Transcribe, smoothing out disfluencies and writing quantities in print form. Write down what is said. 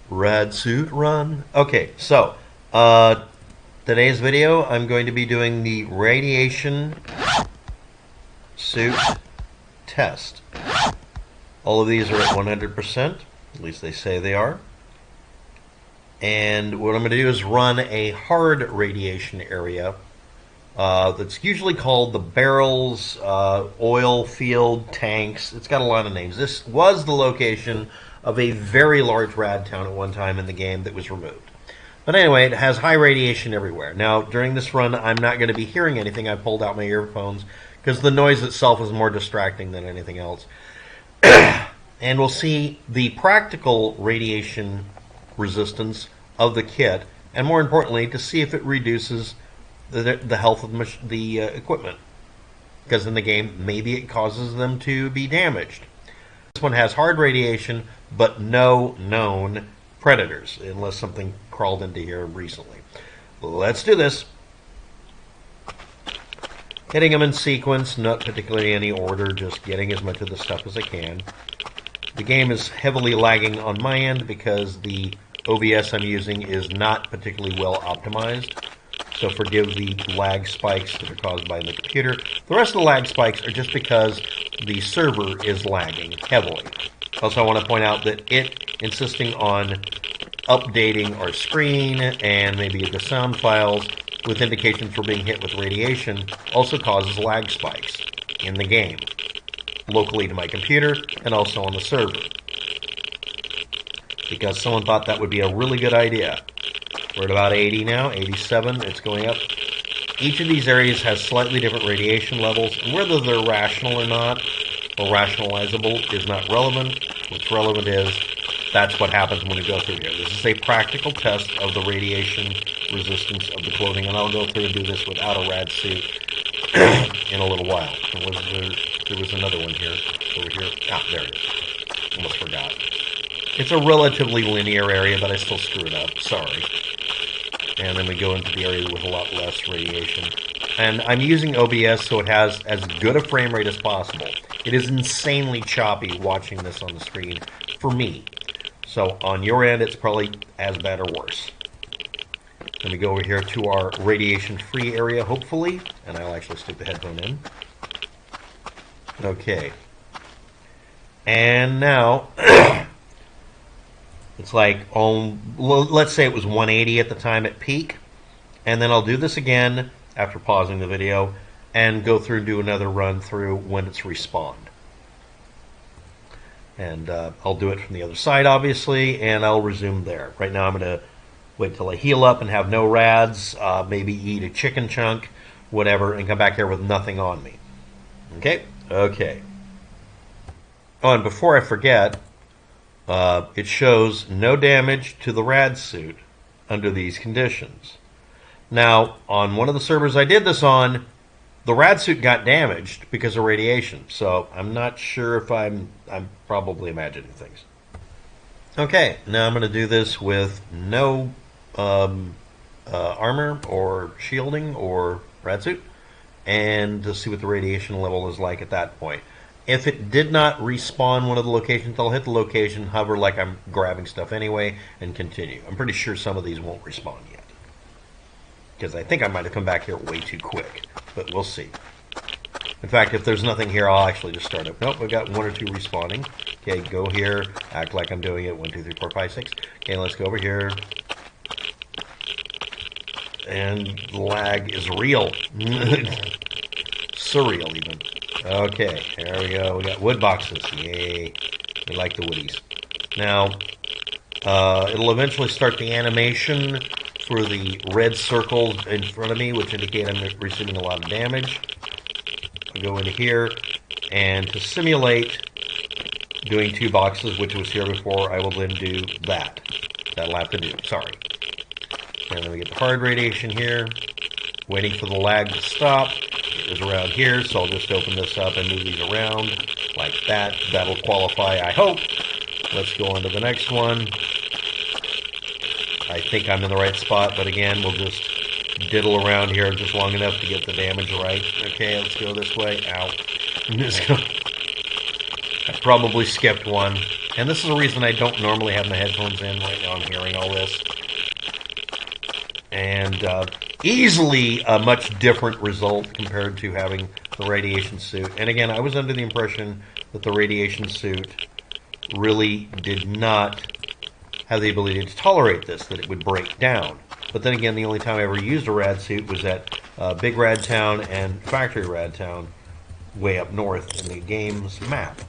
Rad suit run. Okay, so today's video I'm going to be doing the radiation suit test. All of these are at 100%, at least they say they are. And what I'm going to do is run a hard radiation area that's usually called the barrels, oil field, tanks. It's got a lot of names. This was the location of a very large rad town at one time in the game that was removed. But anyway, it has high radiation everywhere. Now, during this run, I'm not going to be hearing anything. I pulled out my earphones because the noise itself is more distracting than anything else. And we'll see the practical radiation resistance of the kit, and more importantly, to see if it reduces the health of the equipment. Because in the game, maybe it causes them to be damaged. This one has hard radiation, but no known predators, unless something crawled into here recently. Let's do this. Hitting them in sequence, not particularly any order, just getting as much of the stuff as I can. The game is heavily lagging on my end because the OBS I'm using is not particularly well optimized. So forgive the lag spikes that are caused by the computer. The rest of the lag spikes are just because the server is lagging heavily. Also, I want to point out that it insisting on updating our screen and maybe the sound files with indications for being hit with radiation also causes lag spikes in the game, locally to my computer and also on the server. Because someone thought that would be a really good idea. We're at about 80 now, 87, it's going up. Each of these areas has slightly different radiation levels, and whether they're rational or not, or rationalizable, is not relevant. What's relevant is that's what happens when we go through here. This is a practical test of the radiation resistance of the clothing, and I'll go through and do this without a rad suit in a little while. There was another one here, over here. Ah, there it is. Almost forgot. It's a relatively linear area, but I still screwed up. Sorry. And then we go into the area with a lot less radiation. And I'm using OBS so it has as good a frame rate as possible. It is insanely choppy watching this on the screen for me. So on your end, it's probably as bad or worse. Then we go over here to our radiation-free area, hopefully. And I'll actually stick the headphone in. Okay. And now... It's like, let's say it was 180 at the time at peak, and then I'll do this again after pausing the video and go through and do another run through when it's respawned. And I'll do it from the other side, obviously, and I'll resume there. Right now I'm going to wait till I heal up and have no rads, maybe eat a chicken chunk, whatever, and come back here with nothing on me. Okay? Okay. Oh, and before I forget... it shows no damage to the rad suit under these conditions. Now, on one of the servers I did this on, the rad suit got damaged because of radiation. So I'm not sure if I'm probably imagining things. Okay, now I'm going to do this with no armor or shielding or rad suit, and to see what the radiation level is like at that point. If it did not respawn one of the locations, I'll hit the location, hover like I'm grabbing stuff anyway, and continue. I'm pretty sure some of these won't respawn yet. Because I think I might have come back here way too quick. But we'll see. In fact, if there's nothing here, I'll actually just start up. Nope, we've got one or two respawning. Okay, go here, act like I'm doing it. 1, 2, 3, 4, 5, 6. Okay, let's go over here. And the lag is real. Surreal, even. Okay, there we go. We got wood boxes. Yay. We like the woodies. Now, it'll eventually start the animation for the red circles in front of me, which indicate I'm receiving a lot of damage. I'll go into here, and to simulate doing 2 boxes, which was here before, I will then do that. That'll have to do. Sorry. And then we get the hard radiation here. Waiting for the lag to stop. Is around here, so I'll just open this up and move these around like that. That'll qualify, I hope. Let's go on to the next one. I think I'm in the right spot, but again, we'll just diddle around here just long enough to get the damage right. Okay, let's go this way. Ow. I probably skipped one. And this is the reason I don't normally have my headphones in. Right now I'm hearing all this. And easily a much different result compared to having the radiation suit. And again, I was under the impression that the radiation suit really did not have the ability to tolerate this, that it would break down. But then again, the only time I ever used a rad suit was at Big Rad Town and Factory Rad Town way up north in the game's map.